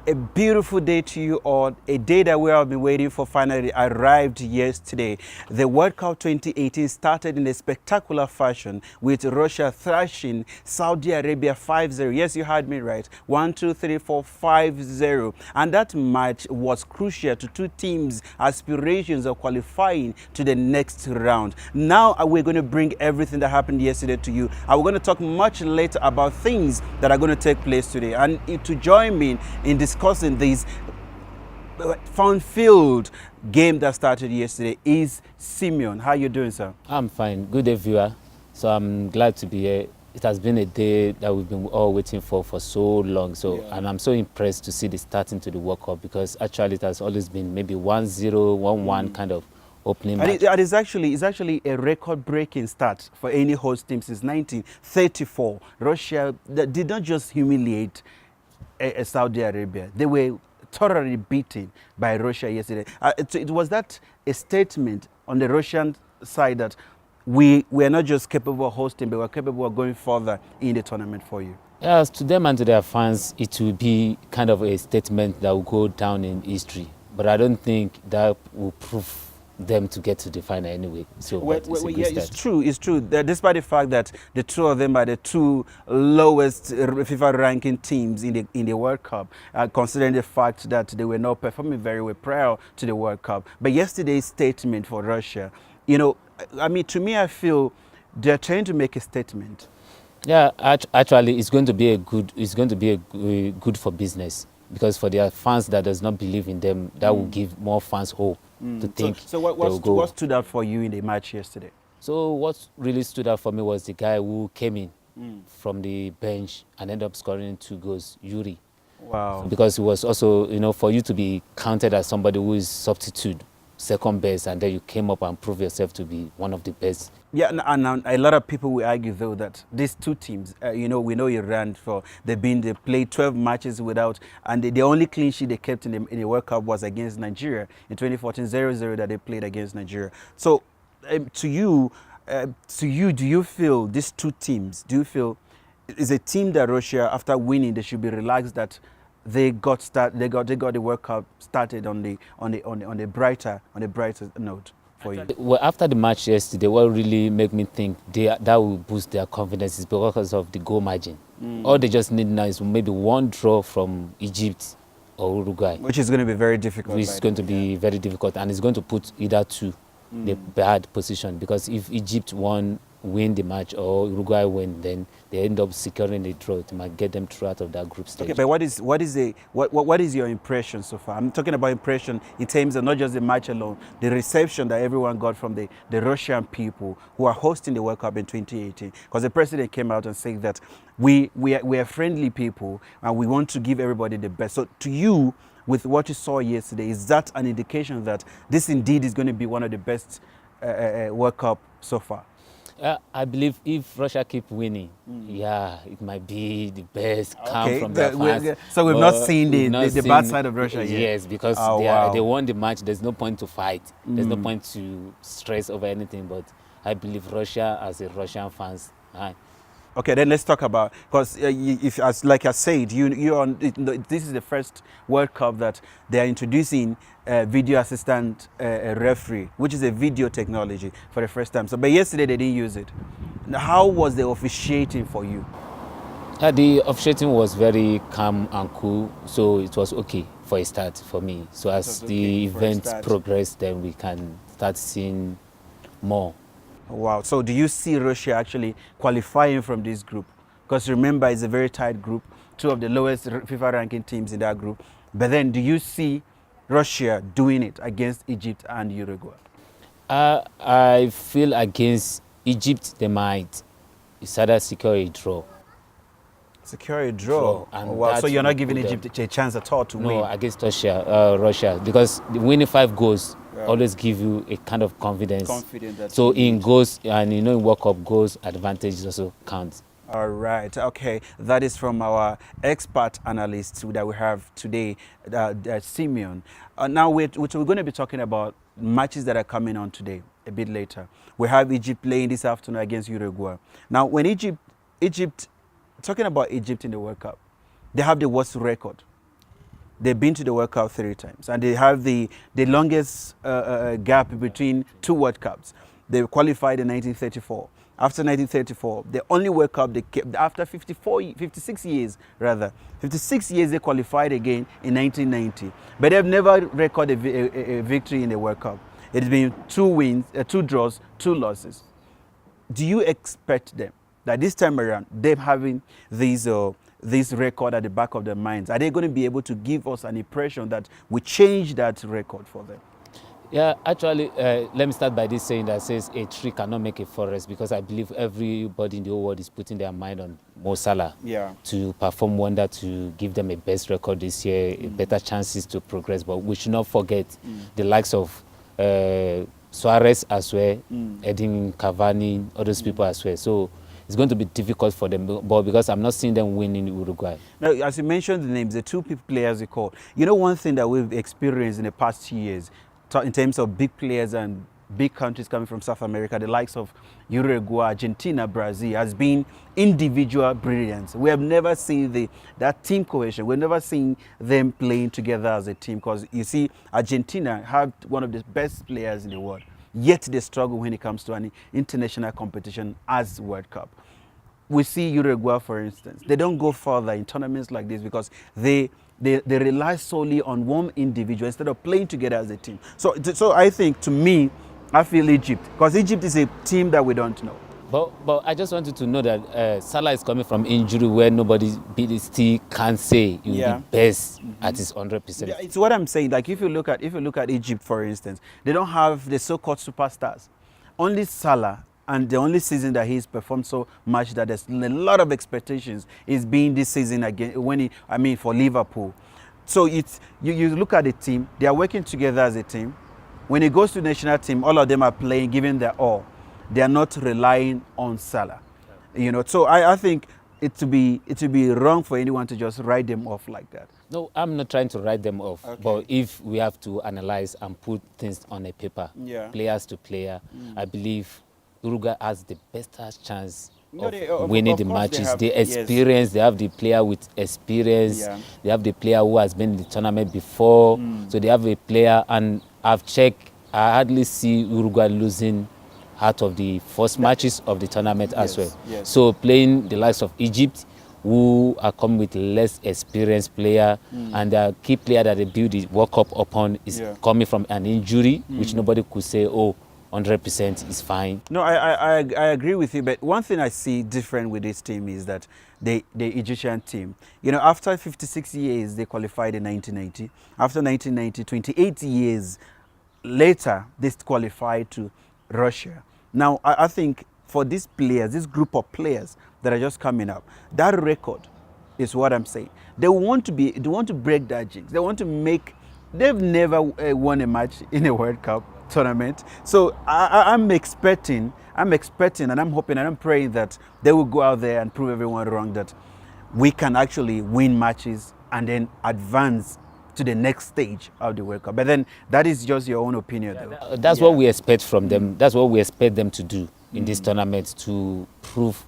A beautiful day to you all. A day that we have been waiting for finally arrived yesterday. The World Cup 2018 started in a spectacular fashion with Russia thrashing Saudi Arabia 5-0. Yes, you heard me right. 1, 2, 3, 4, 5-0. And that match was crucial to two teams' aspirations of qualifying to the next round. Now we're going to bring everything that happened yesterday to you. And we're going to talk much later about things that are going to take place today. And to join me in discussing this fun-filled game that started yesterday is Simeon. How are you doing, sir? I'm fine. Good day, viewer. So I'm glad to be here. It has been a day that we've been all waiting for so long. So and I'm so impressed to see the starting to the World Cup, because actually it has always been maybe 1-0, 1-1 kind of opening match. And it's actually a record-breaking start for any host team since 1934. Russia did not just humiliate Saudi Arabia. They were thoroughly beaten by Russia yesterday. It was that a statement on the Russian side that we are not just capable of hosting, but we're capable of going further in the tournament for you. Yes, to them and to their fans, it will be kind of a statement that will go down in history. But I don't think that will prove them to get to the final anyway. So it's true. It's true. Despite the fact that the two of them are the two lowest FIFA ranking teams in the World Cup, considering the fact that they were not performing very well prior to the World Cup. But yesterday's statement for Russia, you know, I mean, to me, I feel they're trying to make a statement. Yeah, actually, it's going to be good for business, because for their fans that does not believe in them, that will give more fans hope to think. So what stood out for you in the match yesterday? So what really stood out for me was the guy who came in from the bench and ended up scoring 2 goals, Yuri. Wow. Because it was also, you know, for you to be counted as somebody who is substitute, second best, and then you came up and proved yourself to be one of the best. Yeah, and a lot of people will argue, though, that these two teams, you know, we know Iran, they played 12 matches without, and the only clean sheet they kept in the World Cup was against Nigeria in 2014, 0-0 that they played against Nigeria. So, to you, do you feel these two teams? Do you feel is a team that Russia, after winning, they should be relaxed that they got the World Cup started on the brighter note for you? Well, after the match yesterday, what really made me think that will boost their confidence is because of the goal margin. All they just need now is maybe one draw from Egypt or Uruguay, which is going to be very difficult. Which is going to be very difficult, and it's going to put either two in the bad position, because if Egypt win the match or Uruguay win, then they end up securing the draw. It might get them through out of that group stage. Okay, but what is your impression so far? I'm talking about impression in terms of not just the match alone, the reception that everyone got from the Russian people who are hosting the World Cup in 2018. Because the president came out and said that we are friendly people and we want to give everybody the best. So to you, with what you saw yesterday, is that an indication that this indeed is going to be one of the best World Cup so far? I believe if Russia keep winning, it might be the best come from their fans. So we've not seen the bad side of Russia yet? Yes, because they won the match. There's no point to fight. There's no point to stress over anything. But I believe Russia, as a Russian fans, okay, then let's talk about, because like I said, this is the first World Cup that they are introducing video assistant referee, which is a video technology for the first time. So, but yesterday they didn't use it. Now, how was the officiating for you? The officiating was very calm and cool, so it was okay for a start for me. So as the event progressed, then we can start seeing more. Wow. So do you see Russia actually qualifying from this group? Because remember, it's a very tight group, two of the lowest FIFA ranking teams in that group. But then do you see Russia doing it against Egypt and Uruguay? I feel against Egypt, they might either secure a draw. Secure a draw? Wow. So you're not giving Egypt a chance at all to win? No, against Russia, because winning 5 goals always give you a kind of confidence. So in goals, and you know, in World Cup, goals advantages also count. All right. Okay. That is from our expert analyst that we have today, Simeon. Now we're going to be talking about matches that are coming on today a bit later. We have Egypt playing this afternoon against Uruguay. Now, when Egypt, talking about Egypt in the World Cup, they have the worst record They've been to the World Cup 3 times, and they have the longest gap between 2 World Cups. They qualified in 1934. After 1934, the only World Cup they kept, after 56 years rather, 56 years they qualified again in 1990. But they've never recorded a victory in the World Cup. It's been 2 wins, 2 draws, 2 losses. Do you expect them that this time around, them having this record at the back of their minds, are they going to be able to give us an impression that we change that record for them? Yeah, actually, let me start by this saying that says a tree cannot make a forest, because I believe everybody in the whole world is putting their mind on Mo Salah to perform wonder, to give them a best record this year, better chances to progress. But we should not forget the likes of Suarez as well, Edin Cavani, all those people as well. So it's going to be difficult for them, but because I'm not seeing them win in Uruguay. Now, as you mentioned the names, the 2 players you called, you know, one thing that we've experienced in the past 2 years, in terms of big players and big countries coming from South America, the likes of Uruguay, Argentina, Brazil, has been individual brilliance. We have never seen that team cohesion. We've never seen them playing together as a team, because you see, Argentina have one of the best players in the world, yet they struggle when it comes to an international competition as World Cup. We see Uruguay, for instance, they don't go further in tournaments like this because they rely solely on one individual instead of playing together as a team. So I think, to me, I feel Egypt, because Egypt is a team that we don't know. But I just wanted to know that Salah is coming from injury where nobody still can say he will be best at his 100%. Yeah, it's what I'm saying. Like, if you look at Egypt, for instance, they don't have the so-called superstars. Only Salah, and the only season that he's performed so much that there's a lot of expectations is being this season again, for Liverpool. So it's you look at the team, they are working together as a team. When it goes to the national team, all of them are playing, giving their all. They are not relying on Salah. You know, so I think it would be wrong for anyone to just write them off like that. No, I'm not trying to write them off. Okay. But if we have to analyze and put things on a paper, players to player, I believe Uruguay has the best chance of winning the matches. They experience, they have the player with experience, they have the player who has been in the tournament before, so they have a player, and I've checked, I hardly see Uruguay losing out of the first matches of the tournament as well. So playing the likes of Egypt, who are coming with less experienced player, and the key player that they build the World Cup upon is coming from an injury, which nobody could say, oh, 100% is fine. No, I agree with you, but one thing I see different with this team is that the Egyptian team, you know, after 56 years, they qualified in 1990. After 1990, 28 years later, they qualified to Russia. Now, I think for these players, this group of players that are just coming up, that record is what I'm saying. They want to break that jinx. They want to make, they've never won a match in a World Cup tournament. So I'm expecting and I'm hoping and I'm praying that they will go out there and prove everyone wrong, that we can actually win matches and then advance to the next stage of the World Cup. But then that is just your own opinion, though. That's what we expect from them. That's what we expect them to do in this tournament, to prove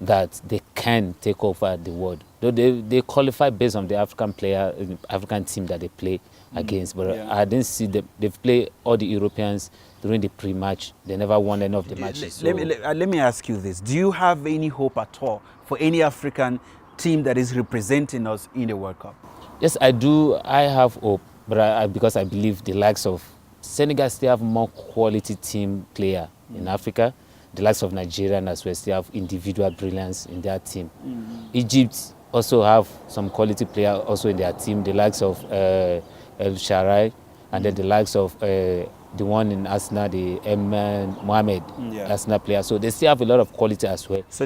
that they can take over the world. Though they qualify based on the African team that they play against, but I didn't see them. They've played all the Europeans during the pre-match. They never won any of the matches. So let me ask you this. Do you have any hope at all for any African team that is representing us in the World Cup? Yes, I do. I have hope, but because I believe the likes of Senegal still have more quality team player in Africa. The likes of Nigeria as well still have individual brilliance in their team. Egypt also have some quality player also in their team. The likes of El Shaarawy, and then the likes of the one in Arsenal, the Mohamed, Arsenal player. So they still have a lot of quality as well. So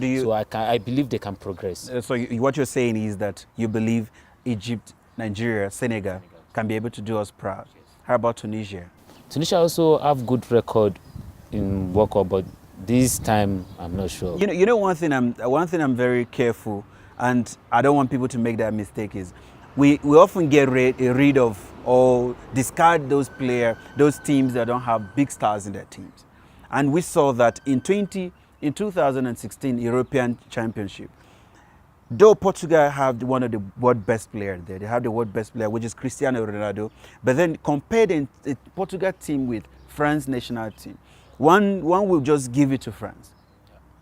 I believe they can progress. So what you're saying is that you believe Egypt, Nigeria, Senegal can be able to do us proud. How about Tunisia? Tunisia also have good record in World Cup, but this time I'm not sure. You know one thing I'm very careful, and I don't want people to make that mistake, is we often get rid of or discard those teams that don't have big stars in their teams. And we saw that in 2016 European Championship, Though Portugal have one of the world best players there, they have the world best player, which is Cristiano Ronaldo. But then compare the Portugal team with France national team. One will just give it to France,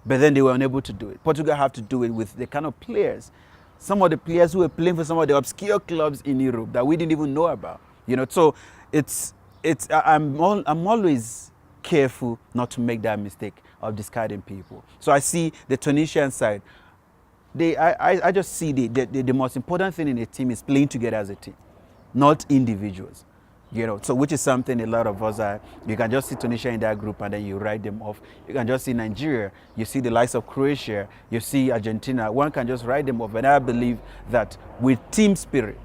but then they were unable to do it. Portugal have to do it with the kind of players, some of the players who were playing for some of the obscure clubs in Europe that we didn't even know about. You know, so I'm always careful not to make that mistake of discarding people. So I see the Tunisian side. I just see the most important thing in a team is playing together as a team, not individuals. You know, so which is something a lot of us are. You can just see Tunisia in that group and then you write them off. You can just see Nigeria, you see the likes of Croatia, you see Argentina. One can just write them off. And I believe that with team spirit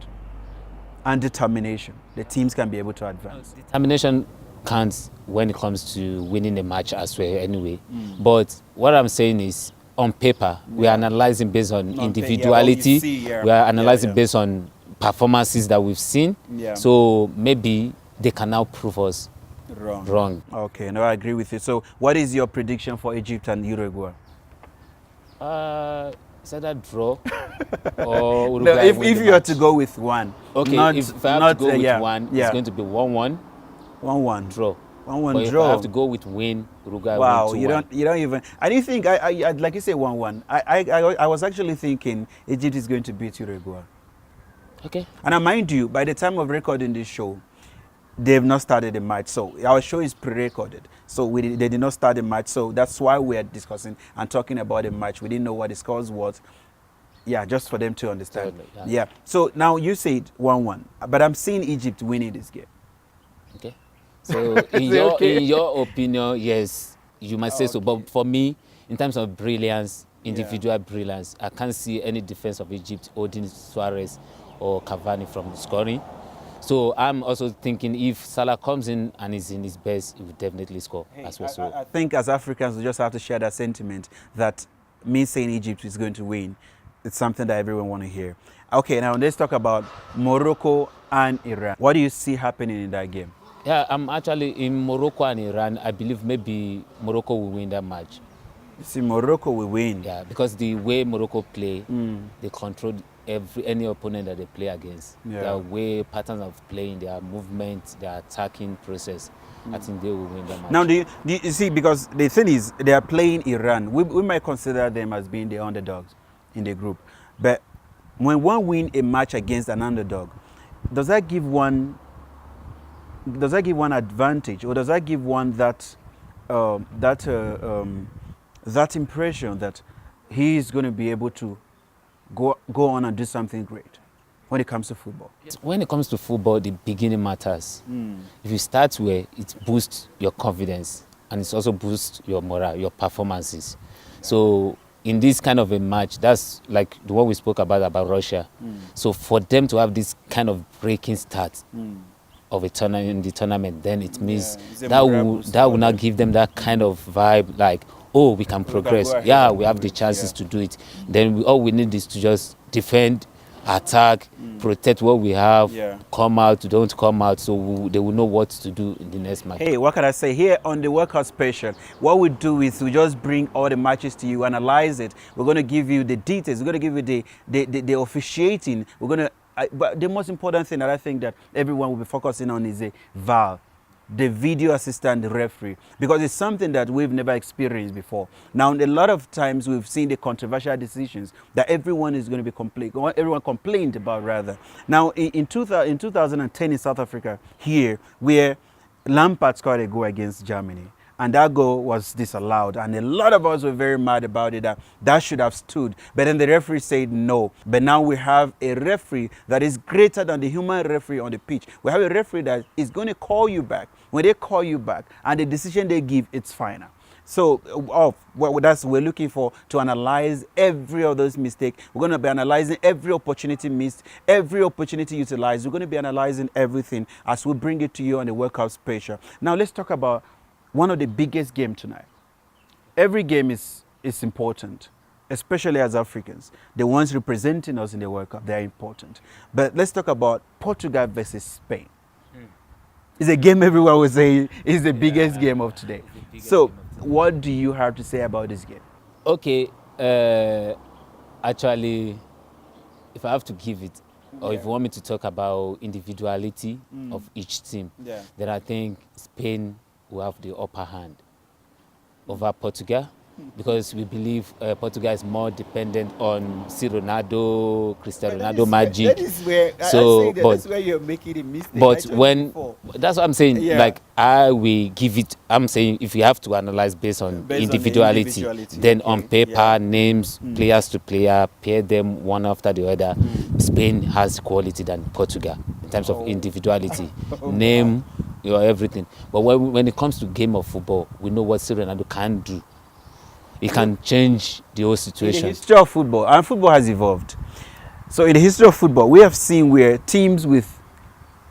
and determination, the teams can be able to advance. Determination counts when it comes to winning a match as well anyway. But what I'm saying is, on paper, we are analyzing based on individuality. We are analyzing based on performances that we've seen. So maybe they can now prove us wrong. Okay, no, I agree with you. So what is your prediction for Egypt and Uruguay? Is that a draw? Or no, if you had to go with one. Okay, if I have to go with one, it's going to be 1-1. 1-1. Draw. 1-1 If draw. I have to go with win, Uruguay wow, win 2-1. you don't even. I didn't think I'd like you say 1-1. I was actually thinking Egypt is going to beat Uruguay. Okay. And I mind you, by the time of recording this show, they've not started the match. So our show is pre-recorded. So they did not start the match. So that's why we are discussing and talking about the match. We didn't know what the scores was. Yeah, just for them to understand. Totally, yeah. So now you said 1-1, but I'm seeing Egypt winning this game. Okay. So in your opinion, yes, you might say so. But for me, in terms of brilliance, individual brilliance, I can't see any defense of Egypt holding Suarez or Cavani from scoring. So I'm also thinking if Salah comes in and is in his best, he will definitely score as well. So I think as Africans, we just have to share that sentiment that me saying Egypt is going to win. It's something that everyone want to hear. Okay, now let's talk about Morocco and Iran. What do you see happening in that game? Yeah, I'm actually in Morocco and Iran. I believe maybe Morocco will win that match. You see, Morocco will win. Yeah, because the way Morocco play, they control any opponent that they play against. Their way, patterns of playing, their movement, their attacking process. I think they will win that match. Now, do you see, because the thing is, they are playing Iran. We might consider them as being the underdogs in the group. But when one win a match against an underdog, does that give one advantage, or does that give one that impression that he is going to be able to go on and do something great when it comes to football? When it comes to football, the beginning matters. If you start where it boosts your confidence and it also boosts your morale, your performances. So in this kind of a match, that's like the one we spoke about Russia. So for them to have this kind of breaking start of a tournament in the tournament, then it means that will not give them that kind of vibe like, oh, we can progress. Yeah, we have the chances to do it. Then all we need is to just defend, attack, protect what we have, come out, don't come out, so they will know what to do in the next match. Hey, what can I say? Here on the World Cup Special, what we do is we just bring all the matches to you, analyze it. We're going to give you the details. We're going to give you the officiating. We're going to, but the most important thing that I think that everyone will be focusing on is the VAR, the video assistant referee, because it's something that we've never experienced before. Now, a lot of times we've seen the controversial decisions that everyone is going to be everyone complained about rather. Now, in 2010 in South Africa, here, where Lampard scored a goal against Germany, and that goal was disallowed, and a lot of us were very mad about it, that should have stood. But then the referee said no. But now we have a referee that is greater than the human referee on the pitch. We have a referee that is going to call you back. When they call you back and the decision they give, it's final. So we're looking for to analyze every of those mistakes. We're going to be analyzing every opportunity missed, every opportunity utilized. We're going to be analyzing everything as we bring it to you on the World Cup Special. Now let's talk about one of the biggest games tonight. Every game is important, especially as Africans. The ones representing us in the World Cup, they're important. But let's talk about Portugal versus Spain. It's a game everyone will say is the biggest game of today. So what do you have to say about this game? Okay, Actually, if I have to give it, or if you want me to talk about individuality of each team, then I think Spain will have the upper hand over Portugal, because we believe Portugal is more dependent on Ronaldo, Cristiano Ronaldo magic. That is where that's where you're making a mistake. But that's what I'm saying. Like I will give it. I'm saying if you have to analyze based on individuality, then on paper, names, players to player, pair them one after the other. Spain has quality than Portugal in terms of individuality, name, everything. But when it comes to game of football, we know what Ronaldo can do. It can change the whole situation. In the history of football, and football has evolved. So in the history of football, we have seen where teams with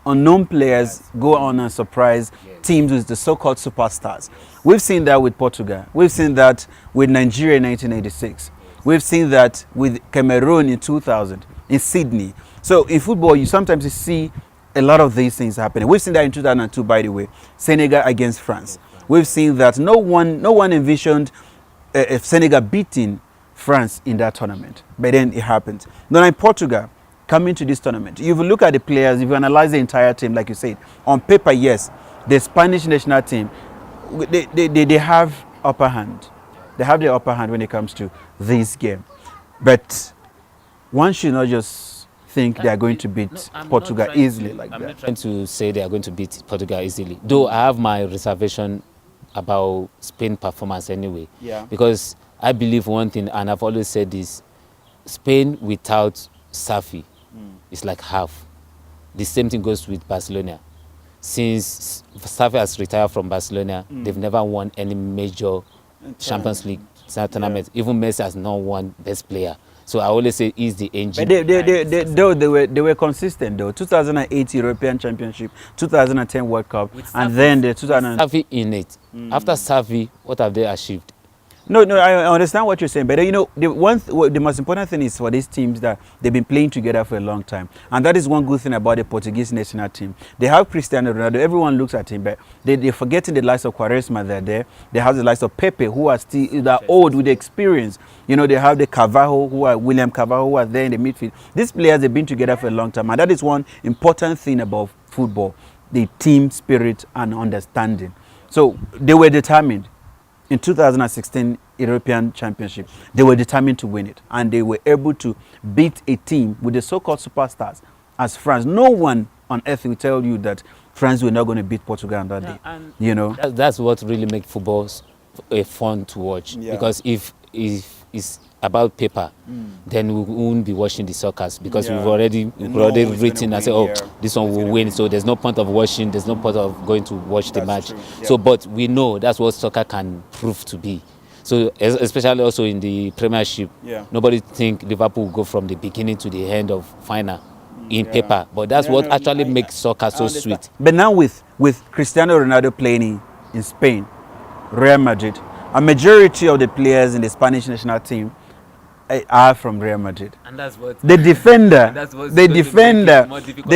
unknown players go on and surprise teams with the so-called superstars. We've seen that with Portugal. We've seen that with Nigeria in 1986. We've seen that with Cameroon in 2000, in Sydney. So in football, you sometimes see a lot of these things happening. We've seen that in 2002, by the way, Senegal against France. We've seen that no one envisioned Senegal beating France in that tournament, but then it happened. Now in Portugal, coming to this tournament, if you look at the players, if you analyze the entire team, like you said, on paper, yes, the Spanish national team, they have upper hand. They have the upper hand when it comes to this game. But one should not just think they are going to beat Portugal easily like that. I'm not trying to say they are going to beat Portugal easily, though I have my reservation about Spain performance anyway. Because I believe one thing, and I've always said this, Spain without Xavi is like half. The same thing goes with Barcelona. Since Xavi has retired from Barcelona, they've never won any major Champions League tournament. Even Messi has not won best player. So I always say he's the engine. But they were consistent though. 2008 European Championship, 2010 World Cup, and then the 2000. Xavi in it. After Xavi, what have they achieved? No, I understand what you're saying, but the most important thing is for these teams that they've been playing together for a long time, and that is one good thing about the Portuguese national team. They have Cristiano Ronaldo. Everyone looks at him, but they're forgetting the likes of Quaresma. They're there. They have the likes of Pepe, who are still old with the experience. They have the William Carvalho, who are there in the midfield. These players have been together for a long time, and that is one important thing about football: the team spirit and understanding. So they were determined. In 2016 European Championship, they were determined to win it, and they were able to beat a team with the so-called superstars as France. No one on earth will tell you that France were not going to beat Portugal on that day. That's what really makes football fun to watch. Because if it's about paper, then we won't be watching the soccer, because we've already written and say, oh, this one will win. So there's no point of watching. There's no point of going to watch the match. So, but we know that's what soccer can prove to be. So especially also in the Premiership, nobody think Liverpool will go from the beginning to the end of final in paper. But that's what actually makes soccer so sweet. But now with Cristiano Ronaldo playing in Spain, Real Madrid, a majority of the players in the Spanish national team are from Real Madrid. And that's what the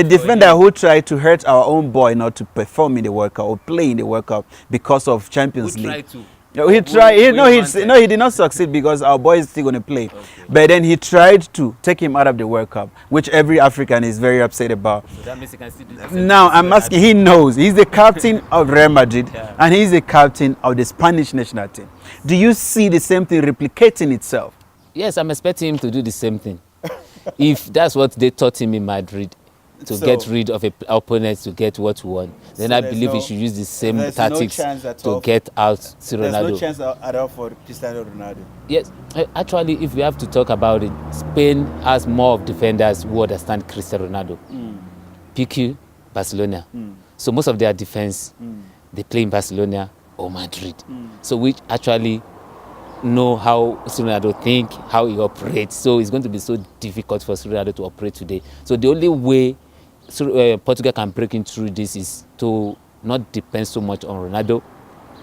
defender who tried to hurt our own boy not to perform in the World Cup or play in the World Cup because of Champions League. He tried. He did not succeed because our boy is still going to play. But then he tried to take him out of the World Cup, which every African is very upset about. So that means he can still do the now I'm asking. He knows he's the captain of Real Madrid, and he's the captain of the Spanish national team. Do you see the same thing replicating itself? Yes, I'm expecting him to do the same thing. If that's what they taught him in Madrid, to get rid of opponents to get what we want, then I believe he should use the same tactics to get out to Ronaldo. There's no chance at all for Cristiano Ronaldo. Yes, actually, if we have to talk about it, Spain has more of defenders who understand Cristiano Ronaldo. PQ, Barcelona. So most of their defense, they play in Barcelona or Madrid. So which actually know how Ronaldo think, how he operates. So it's going to be so difficult for Ronaldo to operate today. So the only way Portugal can break in through this is to not depend so much on Ronaldo.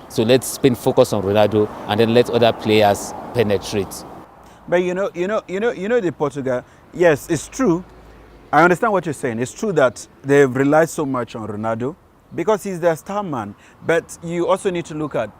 So let's Spain focus on Ronaldo and then let other players penetrate. But the Portugal, yes, it's true. I understand what you're saying. It's true that they've relied so much on Ronaldo because he's their star man. But you also need to look at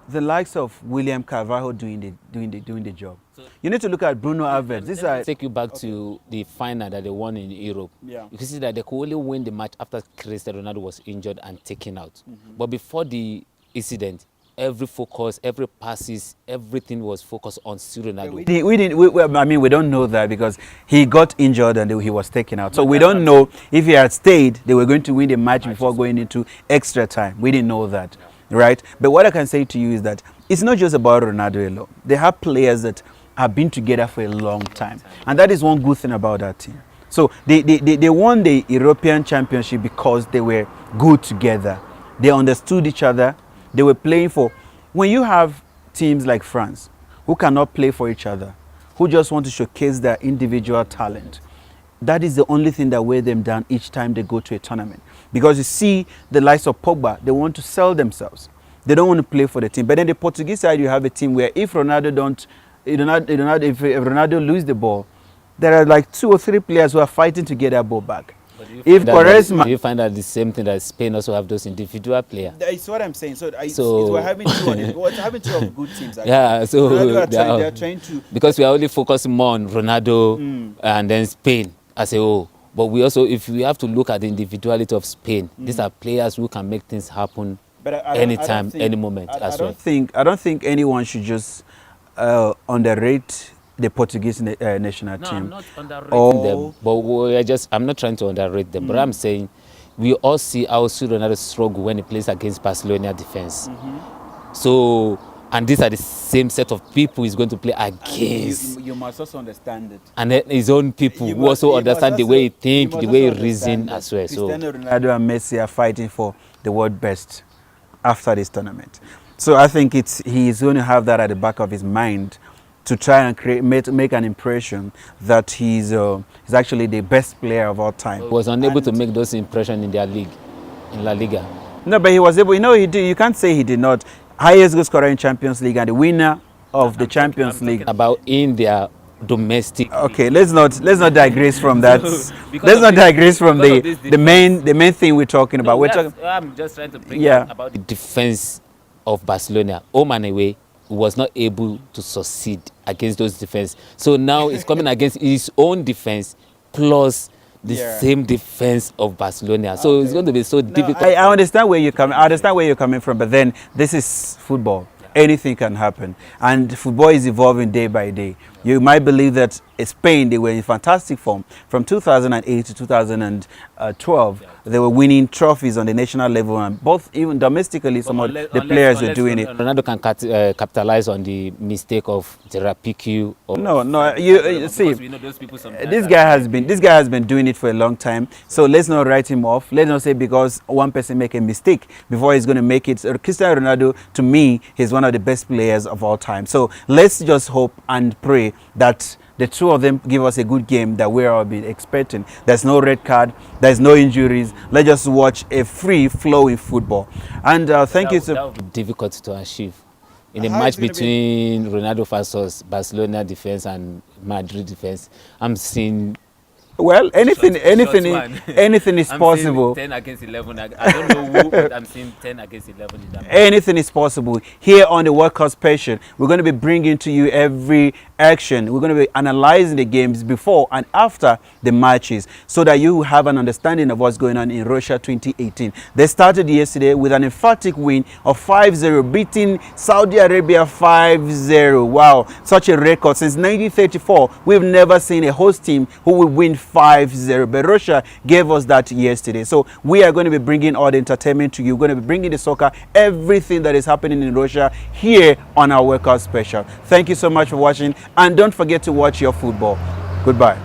the likes of William Carvalho doing the job. You need to look at Bruno Alves. This Let me take you back to the final that they won in Europe. Yeah. You can see that they could only win the match after Cristiano Ronaldo was injured and taken out. But before the incident, every focus, every passes, everything was focused on Ronaldo. We don't know that because he got injured and he was taken out. So we don't know if he had stayed, they were going to win the match before going into extra time. We didn't know that, right? But what I can say to you is that it's not just about Ronaldo alone. They have players that have been together for a long time. And that is one good thing about that team. So they won the European Championship because they were good together. They understood each other. They were playing for... When you have teams like France who cannot play for each other, who just want to showcase their individual talent, that is the only thing that weighs them down each time they go to a tournament. Because you see the likes of Pogba, they want to sell themselves. They don't want to play for the team. But then the Portuguese side, you have a team where if Ronaldo if Ronaldo lose the ball, there are like 2 or 3 players who are fighting to get that ball back. If Quaresma, you find out the same thing that Spain also have those individual players. That's what I'm saying. So we're having two of good teams. Actually. Yeah, so they are trying to, because we are only focusing more on Ronaldo and then Spain as a whole. But we also, if we have to look at the individuality of Spain, these are players who can make things happen anytime, any moment as well. I don't think anyone should just underrate the Portuguese national team. I'm not underrating them, but I'm not trying to underrate them, but I'm saying we all see how Ronaldo struggle when he plays against Barcelona defense. So, and these are the same set of people he's going to play against. You must also understand it. And then his own people who also understand the way he think, the way he reason as well. Cristiano Ronaldo and Messi are fighting for the world best after this tournament. So I think he's going to have that at the back of his mind to try and make an impression that he's actually the best player of all time. He was unable to make those impressions in their league, in La Liga. No, but he was able. He did. You can't say he did not. Highest goal scorer in Champions League and the winner of the Champions League. About in their domestic. Okay, let's not digress from that. Let's not digress from the main thing we're talking about. I'm just trying to bring up about the defense of Barcelona, home and away. Was not able to succeed against those defense. So now it's coming against his own defense plus the same defense of Barcelona. So it's going to be so difficult. I understand where you're coming. I understand where you're coming from, but then this is football. Anything can happen, and football is evolving day by day. You might believe that Spain, they were in fantastic form from 2008 to 2012. They were winning trophies on the national level, and both even domestically, some of the players were doing it. Ronaldo can capitalize on the mistake of Gerard Piqué. No, you see, this guy has been doing it for a long time. So let's not write him off. Let's not say because one person make a mistake before he's going to make it. Cristiano Ronaldo, to me, he's one of the best players of all time. So let's just hope and pray that the two of them give us a good game that we're all been expecting. There's no red card, there's no injuries. Let's just watch a free-flowing football. And thank you. That would be difficult to achieve in a match between Ronaldo versus Barcelona defense and Madrid defense. I'm seeing. Well, anything is possible. 10 against 11. I don't know who, but I'm seeing 10 against 11. Anything is possible. Here on the World Cup Special, we're going to be bringing to you every action. We're going to be analyzing the games before and after the matches so that you have an understanding of what's going on in Russia 2018. They started yesterday with an emphatic win of 5-0, beating Saudi Arabia 5-0. Wow, such a record. Since 1934, we've never seen a host team who will win 5-0, but Russia gave us that yesterday. So we are going to be bringing all the entertainment to you. We're going to be bringing the soccer, everything that is happening in Russia here on our World Cup Special. Thank you so much for watching, and don't forget to watch your football. Goodbye.